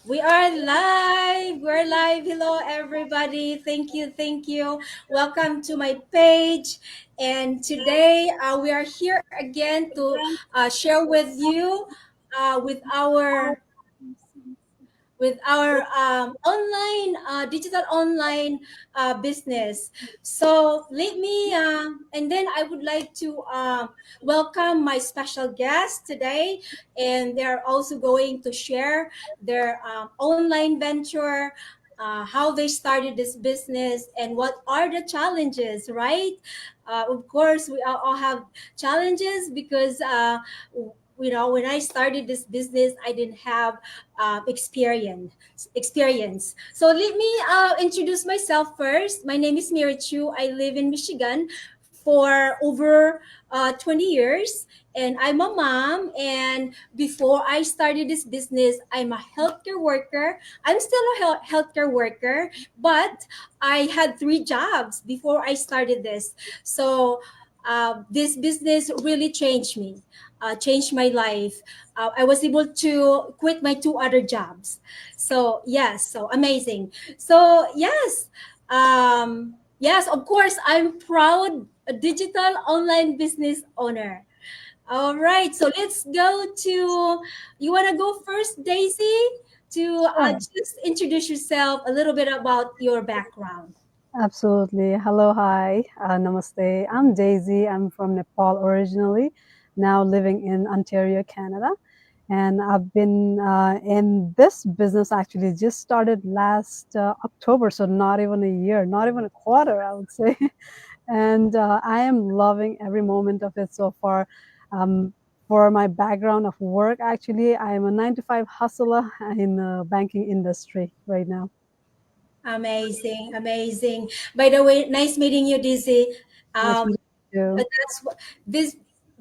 We are live. We're live. Hello, everybody. Thank you. Thank you. Welcome to my page. And today we are here again to share with you with our online digital online business. So let me and then I would like to welcome my special guest today, and they're also going to share their online venture, how they started this business and what are the challenges, right? Of course we all have challenges because when I started this business I didn't have experience. So let me introduce myself first. My name is Mary Chu. I live in Michigan for over 20 years, and I'm a mom. And before I started this business, I'm a healthcare worker. I'm still a healthcare worker, but I had three jobs before I started this. So this business really changed me, changed my life. I was able to quit my two other jobs. So yes, so amazing. So yes, of course, I'm proud a digital online business owner. All right, so let's go to. You want to go first, Daisy, to Sure, just introduce yourself a little bit about your background. absolutely. Hello, hi, namaste. I'm Daisy. I'm from Nepal originally, now living in Ontario, Canada. And I've been in this business actually just started last October, so not even a year, not even a quarter, I would say. And I am loving every moment of it so far. Um, for my background of work, actually, I am a 9 to 5 hustler in the banking industry right now. Amazing, amazing. By the way, nice meeting you, Daisy. Nice Um, meeting you. that's what this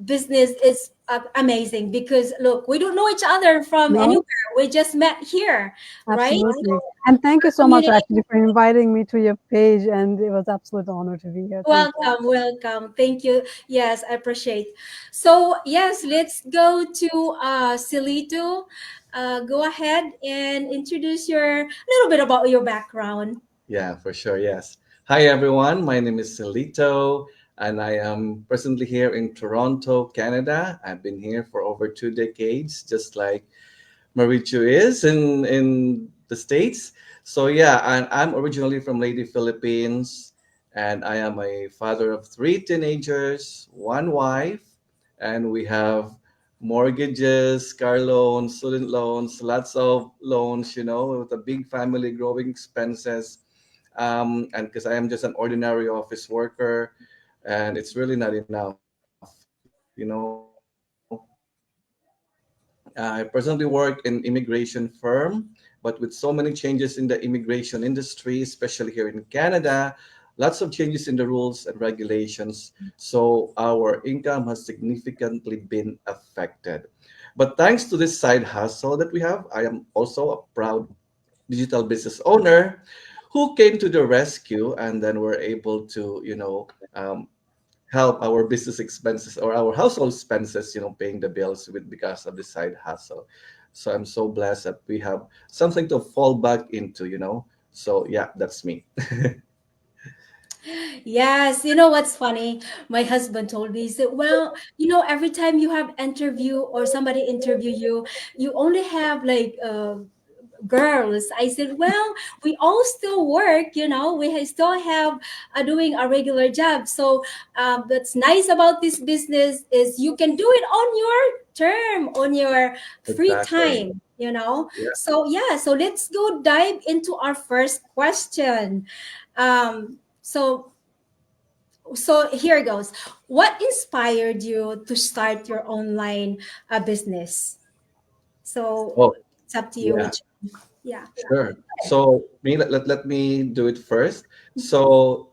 business is amazing because look, we don't know each other from No, anywhere. We just met here, right? absolutely. So And thank you our so much community. actually for inviting me to your page. And it was absolute honor to be here. Thank you. Welcome, welcome. Thank you. Yes, I appreciate. So yes, let's go to Silito. Go ahead and introduce your little bit about your background. Yeah, for sure. Yes. Hi, everyone. My name is Celito, and I am presently here in Toronto, Canada. I've been here for over 2 decades, just like Marichu is in the States. So, yeah, and I'm originally from Leyte, Philippines, and I am a father of three teenagers, one wife, and we have mortgages, car loans, student loans, lots of loans, with a big family, growing expenses, and because I am just an ordinary office worker, and it's really not enough. I presently work in immigration firm, but with so many changes in the immigration industry, especially here in Canada, lots of changes in the rules and regulations. So our income has significantly been affected. But thanks to this side hustle that we have, I am also a proud digital business owner who came to the rescue, and then were able to help our business expenses or our household expenses, paying the bills with because of the side hustle. So I'm so blessed that we have something to fall back into. So yeah, that's me. Yes, you know what's funny? My husband told me, he said, well, every time you have interview or somebody interview you, you only have like girls. I said, well, we all still work, still have doing a regular job. So what's nice about this business is you can do it on your term, on your free Exactly. time. Yeah. So yeah, so let's go dive into our first question. So here goes. What inspired you to start your online business? So Oh, it's up to you. yeah. Which, yeah. Sure. So let me do it first. So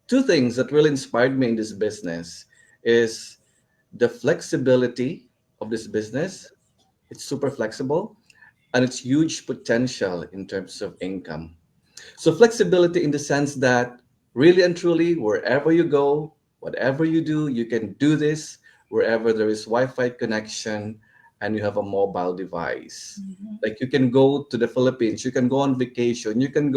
two things that really inspired me in this business is the flexibility of this business. It's super flexible, and it's huge potential in terms of income. So flexibility in the sense that really and truly, wherever you go, whatever you do, you can do this wherever there is Wi-Fi connection, and you have a mobile device. Mhm. Like you can go to the Philippines, you can go on vacation, you can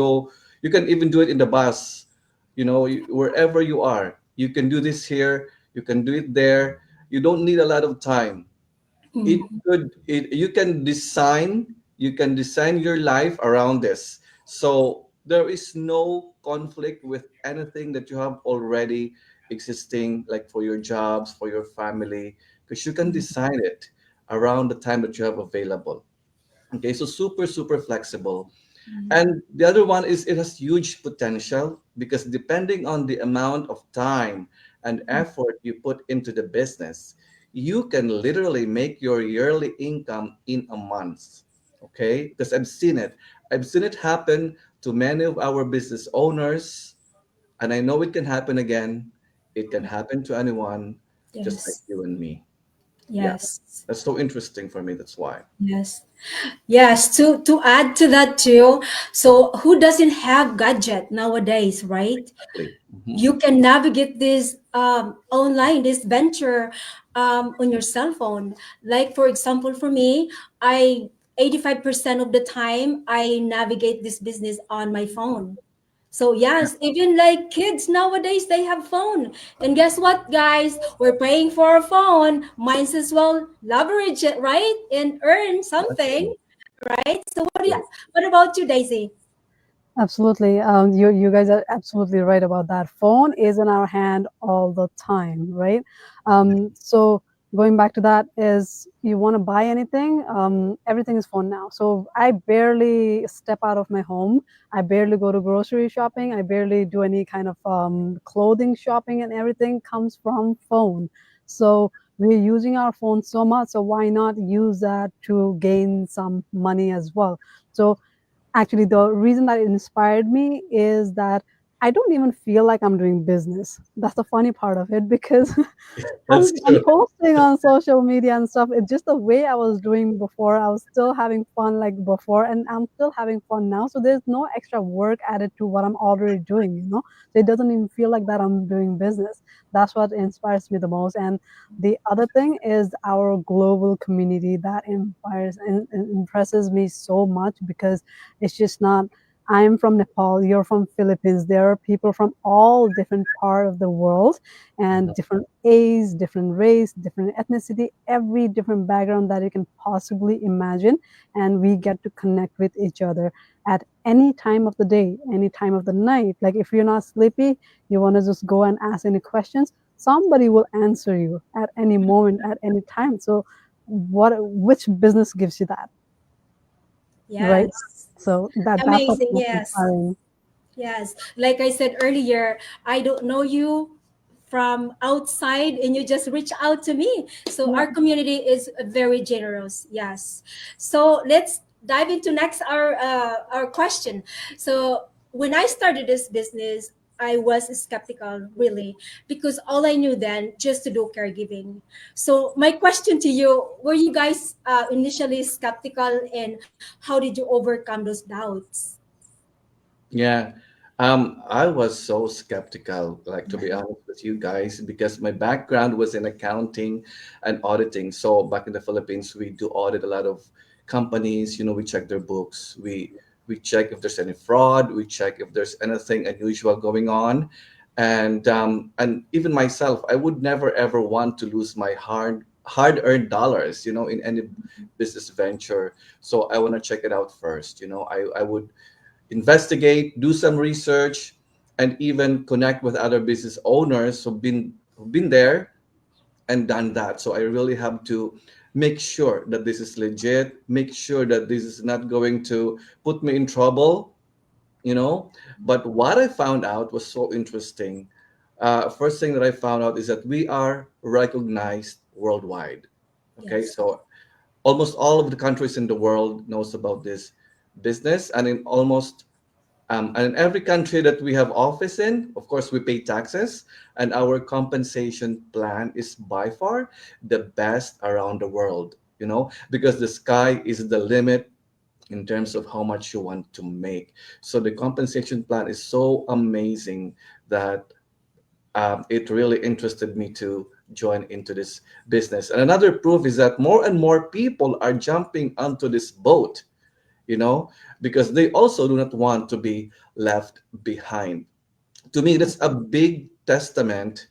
even do it in the bus, wherever you are. You can do this here, you can do it there. You don't need a lot of time. Mhm. You can design your life around this. So there is no conflict with anything that you have already existing, like for your jobs, for your family, because you can design it around the time that you have available. Okay, so super, super flexible. And the other one is it has huge potential because depending on the amount of time and effort you put into the business, you can literally make your yearly income in a month. Okay? Because I've seen it. I've seen it happen to many of our business owners, and I know it can happen again. It can happen to anyone, just like Yes. you and me. Yeah. Yes. That's so interesting for me. That's why. Yes. Yes, to add to that too. So who doesn't have gadget nowadays, right? Exactly. Mhm. You can navigate this online, this venture on your cell phone. Like for example, for me, I 85% of the time I navigate this business on my phone. So yes, even like kids nowadays, they have phone. And guess what, guys? We're paying for a phone. Might as well leverage it, right? And earn something, Exactly. right? So what about you, Daisy? Absolutely. You guys are absolutely right about that. Phone is in our hand all the time, right? So going back to that is you want to buy anything, everything is phone now. So I barely step out of my home. I barely go to grocery shopping. I barely do any kind of clothing shopping, and everything comes from phone. So we're using our phone so much. So why not use that to gain some money as well? So actually, the reason that it inspired me is that I don't even feel like I'm doing business. That's the funny part of it because That's I'm true. posting on social media and stuff. It's just the way I was doing before. I was still having fun like before, and I'm still having fun now. So there's no extra work added to what I'm already doing. So it doesn't even feel like that I'm doing business. That's what inspires me the most. And the other thing is our global community that inspires and impresses me so much because it's just not I'm from Nepal, you're from Philippines. There are people from all different part of the world and different age, different race, different ethnicity, every different background that you can possibly imagine. And we get to connect with each other at any time of the day, any time of the night. Like if you're not sleepy, you want to just go and ask any questions, somebody will answer you at any moment, at any time. So which business gives you that, right? Yes. So that's what's Amazing. most Yes. inspiring. Yes. Like I said earlier, I don't know you from outside and you just reach out to me. So Yeah. our community is very generous. Yes. So let's dive into next our question. So when I started this business, I was skeptical really because all I knew then just to do caregiving. So my question to you, were you guys initially skeptical and how did you overcome those doubts? Yeah. I was so skeptical, like to be honest with you guys, because my background was in accounting and auditing. So back in the Philippines, we do audit a lot of companies. We check their books. We check if there's any fraud. We check if there's anything unusual going on. And even myself, I would never ever want to lose my hard earned dollars, in any business venture. So I want to check it out first. I would investigate, do some research, and even connect with other business owners who've been there and done that. So I really have to make sure that this is legit, make sure that this is not going to put me in trouble, you know. But what I found out was so interesting. First thing that I found out is that we are recognized worldwide. Okay, Yes. so almost all of the countries in the world knows about this business, and in every country that we have office in, of course, we pay taxes, and our compensation plan is by far the best around the world, because the sky is the limit in terms of how much you want to make. So the compensation plan is so amazing that it really interested me to join into this business. And another proof is that more and more people are jumping onto this boat, you know, because they also do not want to be left behind. To me, that's a big testament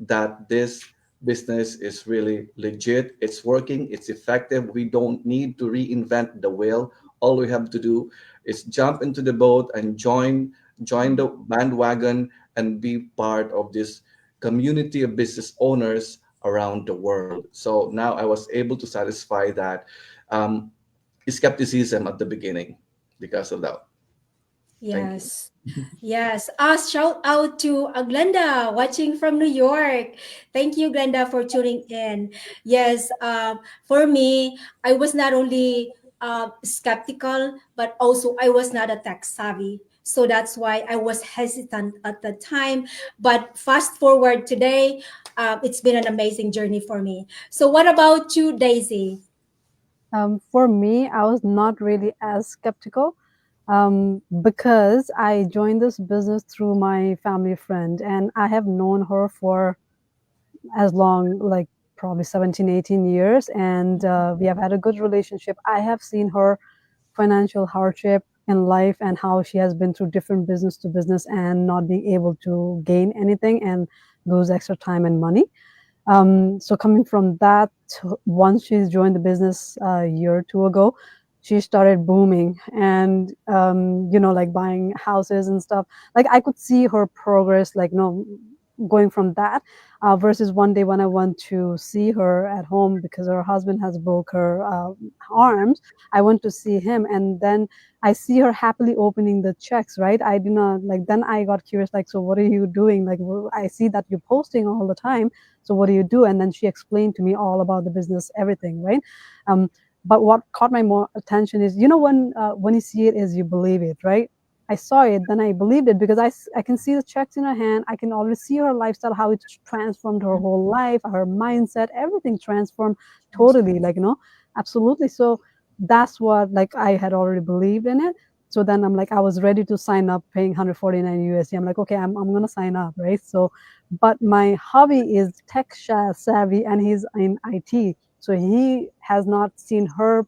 that this business is really legit. It's working, it's effective. We don't need to reinvent the wheel. All we have to do is jump into the boat and join the bandwagon and be part of this community of business owners around the world. So now I was able to satisfy that um, skepticism at the beginning because of that. Thank you. Yes. Yes. Shout out to Glenda watching from New York. Thank you, Glenda, for tuning in. Yes. For me, I was not only skeptical, but also I was not a tech savvy. So that's why I was hesitant at the time. But fast forward today, it's been an amazing journey for me. So, what about you, Daisy? For me, I was not really as skeptical because I joined this business through my family friend, and I have known her for as long, like probably 17, 18 years, and we have had a good relationship. I have seen her financial hardship in life and how she has been through different business to business and not being able to gain anything and lose extra time and money. So coming from that, once she's joined the business a year or two ago, she started booming and like buying houses and stuff. Like I could see her progress, like going from that versus one day when I went to see her at home because her husband has broke her arms. I went to see him, and then I see her happily opening the checks. Right? I do not like. Then I got curious, like, so what are you doing? Like, I see that you're posting all the time. So what do you do? And then she explained to me all about the business, everything. Right? Um, but what caught my more attention is, when you see it is you believe it, right? I saw it, then I believed it because I can see the checks in her hand. I can already see her lifestyle, how it transformed her whole life, her mindset, everything transformed totally, absolutely. So that's what, like, I had already believed in it. So then I'm like, I was ready to sign up paying 149 USD. I'm like, okay, I'm going to sign up, right? So, but my hobby is tech savvy and he's in IT. So he has not seen her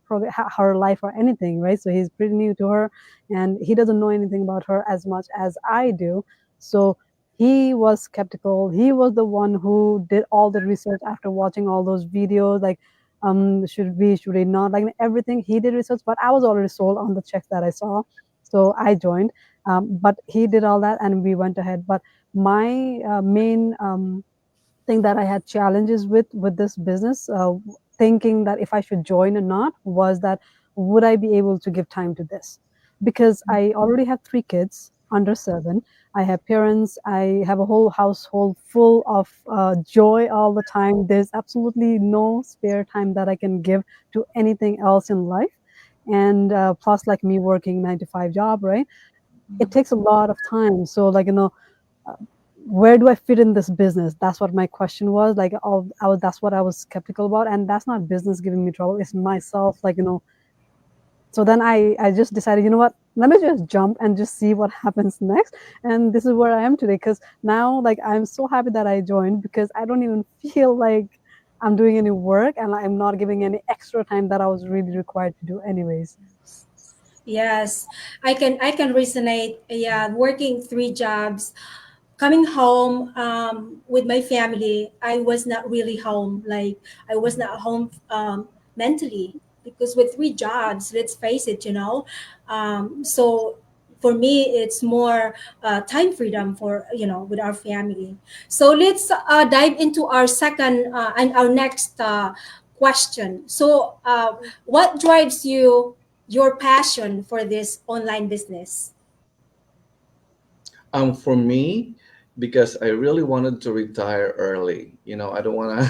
life or anything, right? So he's pretty new to her and he doesn't know anything about her as much as I do. So he was skeptical. He was the one who did all the research after watching all those videos, like should we not, like everything. He did research, but I was already sold on the checks that I saw, so I joined. But he did all that and we went ahead. But my main thing that I had challenges with this business, thinking that if I should join or not, was that would I be able to give time to this? Because I already have 3 kids under 7. I have parents. I have a whole household full of joy all the time. There's absolutely no spare time that I can give to anything else in life. And plus, like me working 9 to 5 job, right? It takes a lot of time. So, like, where do I fit in this business? That's what my question was. Like, that's what I was skeptical about. And that's not business giving me trouble. It's myself, So then I just decided, you know what? Let me just jump and just see what happens next. And this is where I am today. Because now, like, I'm so happy that I joined because I don't even feel like I'm doing any work and I'm not giving any extra time that I was really required to do anyways. Yes, I can resonate. Yeah, working 3 jobs, coming home with my family, I was not really home. Like I was not home mentally because with 3 jobs, let's face it, so for me, it's more time freedom for with our family. So let's dive into our second and our next question. So, what drives you? Your passion for this online business? For me, because I really wanted to retire early. I don't wanna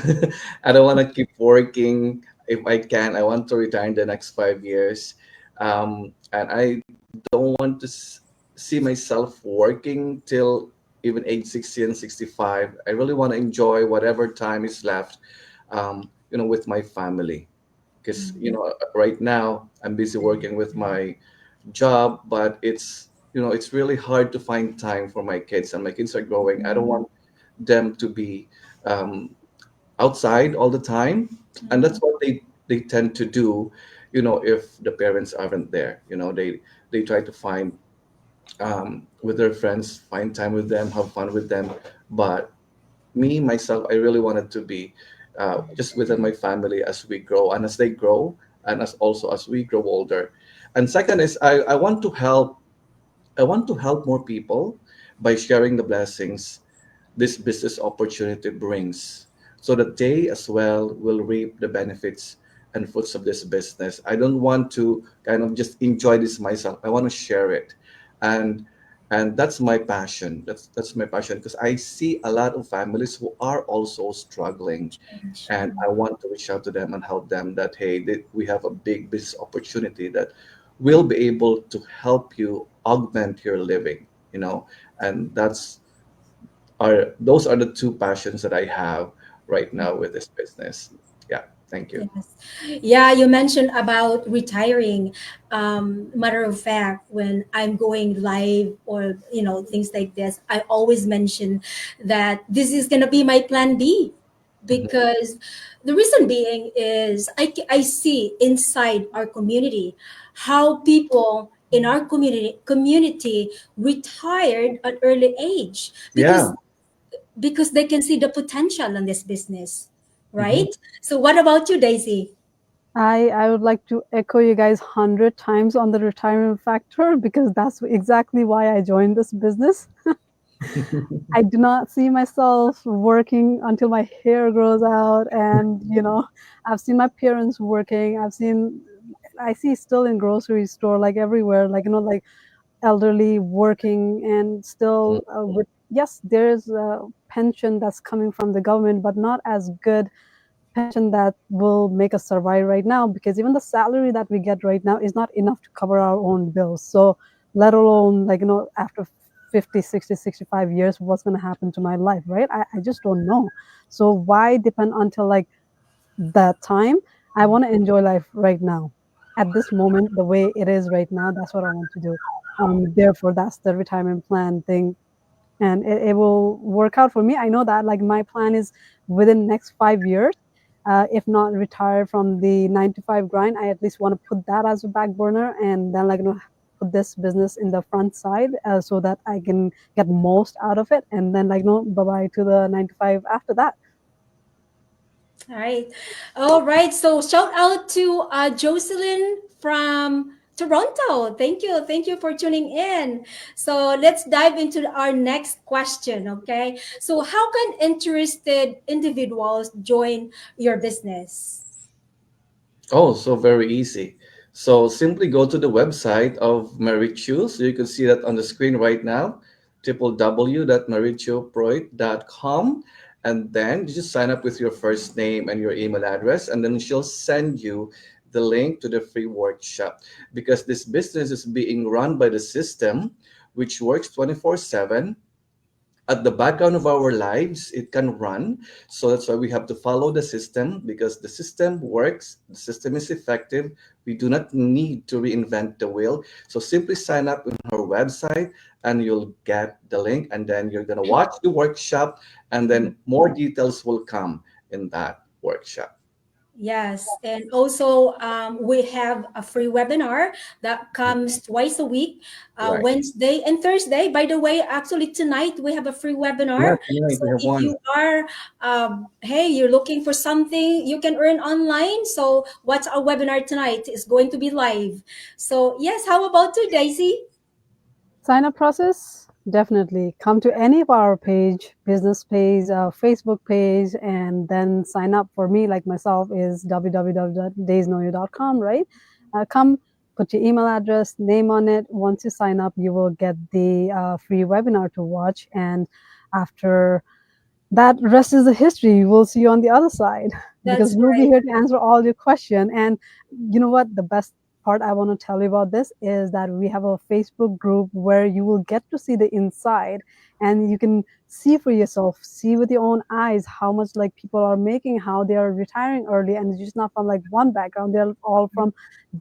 I don't wanna keep working. If I can, I want to retire in the next 5 years. And I don't want to see myself working till even age 60 and 65. I really want to enjoy whatever time is left, with my family. Because, right now I'm busy working with my job, but it's really hard to find time for my kids, and my kids are growing. I don't want them to be um, outside all the time, and that's what they tend to do. If the parents aren't there, they try to find with their friends, find time with them, have fun with them. But me myself, I really wanted to be just within my family as we grow and as they grow, and as we grow older. And second is I want to help more people by sharing the blessings this business opportunity brings, so that they as well will reap the benefits and fruits of this business. I don't want to kind of just enjoy this myself. I want to share it. And and that's my passion. That's my passion, because I see a lot of families who are also struggling, and I want to reach out to them and help them that, hey, we have a big business opportunity that will be able to help you augment your living, and those are the two passions that I have right now with this business. Yeah, thank you. Yes. Yeah, you mentioned about retiring. Matter of fact, when I'm going live or things like this, I always mention that this is gonna be my plan B, Mhm. because the reason being is I see inside our community how people in our community retired at early age, Yeah. because they can see the potential in this business, Hmm. right? So what about you, Daisy? I would like to echo you guys 100 times on the retirement factor because that's exactly why I joined this business. I do not see myself working until my hair grows out, and I've seen my parents working. I see still in grocery store, like everywhere, like like elderly working and still with, yes, there's a pension that's coming from the government, but not as good pension that will make us survive right now, because even the salary that we get right now is not enough to cover our own bills. So let alone, like after 50, 60, 65 years, what's going to happen to my life, right? I just don't know. So why depend until like that time? I want to enjoy life right now, at this moment, the way it is right now. That's what I want to do. Therefore that's the retirement plan thing, and it will work out for me. I know that, like, my plan is within next 5 years, if not retire from the 9 to 5 grind, I at least want to put that as a back burner, and then, like, put this business in the front side, so that I can get most out of it, and then, like, bye bye to the 9 to 5 after that. All right. All right. So shout out to Jocelyn from Toronto. Thank you. Thank you for tuning in. So let's dive into our next question. Okay. So, how can interested individuals join your business? Oh, so very easy. So simply go to the website of Marichu. So you can see that on the screen right now, www.marichuproit.com. And then you just sign up with your first name and your email address, and then she'll send you the link to the free workshop. Because this business is being run by the system, which works 24/7 at the background of our lives. It can run. So that's why we have to follow the system, because the system works, the system is effective. We do not need to reinvent the wheel. So simply sign up on her website and you'll get the link, and then you're going to watch the workshop, and then more details will come in that workshop. Yes, and also we have a free webinar that comes twice a week, Right. Wednesday and Thursday. By the way, actually tonight we have a free Yeah, webinar. tonight So we have if one. you are, hey, you're looking for something you can earn online, so watch our webinar tonight. It's going to be live. So yes, how about you, Daisy? Sign up process, definitely come to any of our page, business page, Facebook page, and then sign up. For me, like myself, is www.daysnowyou.com, right? Come, put your email address, name on it. Once you sign up, you will get the free webinar to watch, and after that, rest is the history. We'll see you on the other side because That's we'll be right. here to answer all your questions. And you know what? The best part I want to tell you about this is that we have a Facebook group where you will get to see the inside, and you can see for yourself, see with your own eyes how much, like, people are making, how they are retiring early, and it's just not from like one background. They're all from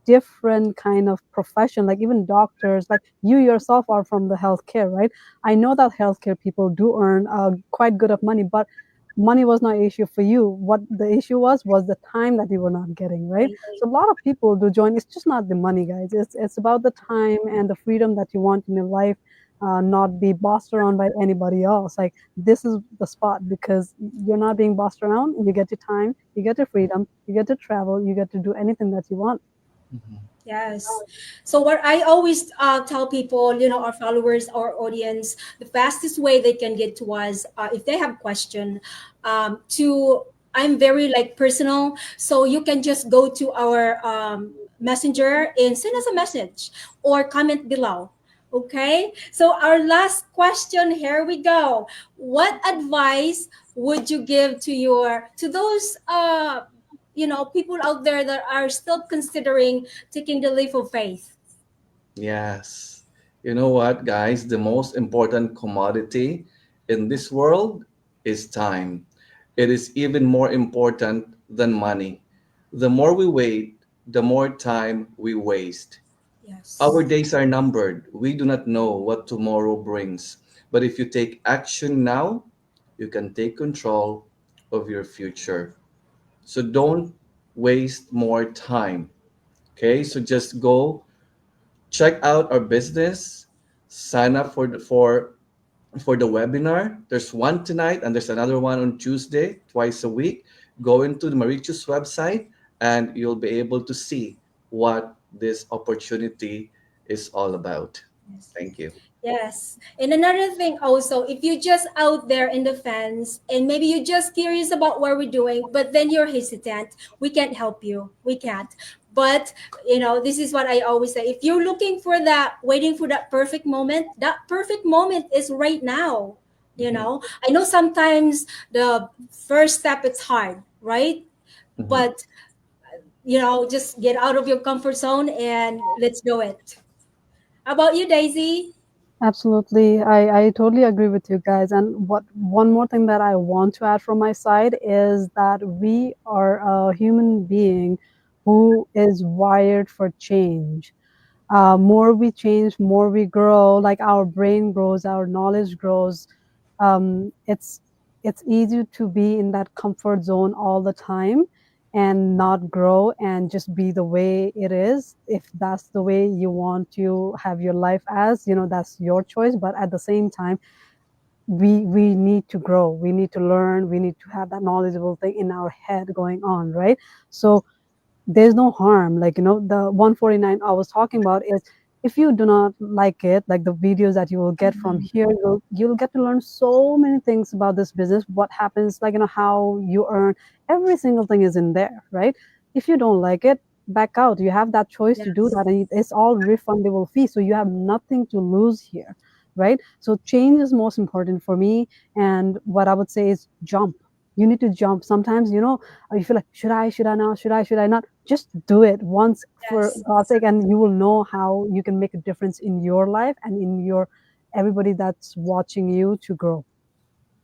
different kind of profession, like even doctors, like you yourself are from the healthcare, right? I know that healthcare people do earn quite good of money, but money was not an issue for you. What the issue was the time that you were not getting, right? So a lot of people do join. It's just not the money, guys. It's about the time and the freedom that you want in your life, not be bossed around by anybody else. Like, this is the spot because you're not being bossed around. You get your time, you get your freedom, you get to travel, you get to do anything that you want. Mhm. Yes. So what I always tell people, our followers, our audience, the fastest way they can get to us, if they have question, to I'm very like personal, so you can just go to our messenger and send us a message or comment below. Okay. So our last question. Here we go. What advice would you give to those people out there that are still considering taking the leap of faith? Yes. You know what, guys? The most important commodity in this world is time. It is even more important than money. The more we wait, the more time we waste. Our Yes. days are numbered. We do not know what tomorrow brings. But if you take action now, you can take control of your future. So don't waste more time. Okay? So just go check out our business, sign up for the webinar. There's one tonight and there's another one on Tuesday, twice a week. Go into the Marichus website and you'll be able to see what this opportunity is all about. Yes. Thank you. Yes. And another thing also, if you're just out there in the fence and maybe you're just curious about what we're doing, but then you're hesitant, we can't help you. We can't. But, this is what I always say. If you're looking for that, waiting for that perfect moment is right now. Mhm, I know sometimes the first step it's hard, right? mhm. But, just get out of your comfort zone and let's do it. How about you, Daisy? Absolutely. I totally agree with you guys. And what one more thing that I want to add from my side is that we are a human being who is wired for change. More we change, more we grow, like our brain grows, our knowledge grows. It's easy to be in that comfort zone all the time and not grow and just be the way it is. If that's the way you want to have your life as, that's your choice. But at the same time, we need to grow, we need to learn, we need to have that knowledgeable thing in our head going on, right? So there's no harm, like, the 149 I was talking about is, if you do not like it, like the videos that you will get from here, you'll get to learn so many things about this business, what happens, like, how you earn. Every single thing is in there, right? If you don't like it, back out. You have that choice to do Yes. that, and it's all refundable fee, so you have nothing to lose here, right? So change is most important for me. And what I would say is jump. You need to jump sometimes, you feel like, should I not, should I not, just do it once for Yes. God's sake, and you will know how you can make a difference in your life and in your everybody that's watching you to grow.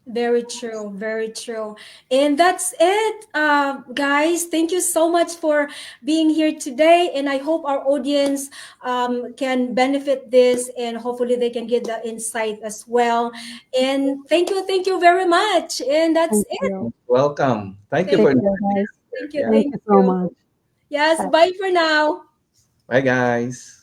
Very true, very true. And that's it, guys. Thank you so much for being here today. And I hope our audience can benefit this and hopefully they can get the insight as well. And thank you very much. And that's Thank it. you. Welcome. Thank you Thank for Take you. care, inviting guys. us here. Thank you. Yeah. Thank Thank you so you. much. Yes, Bye. bye for now. Bye, guys.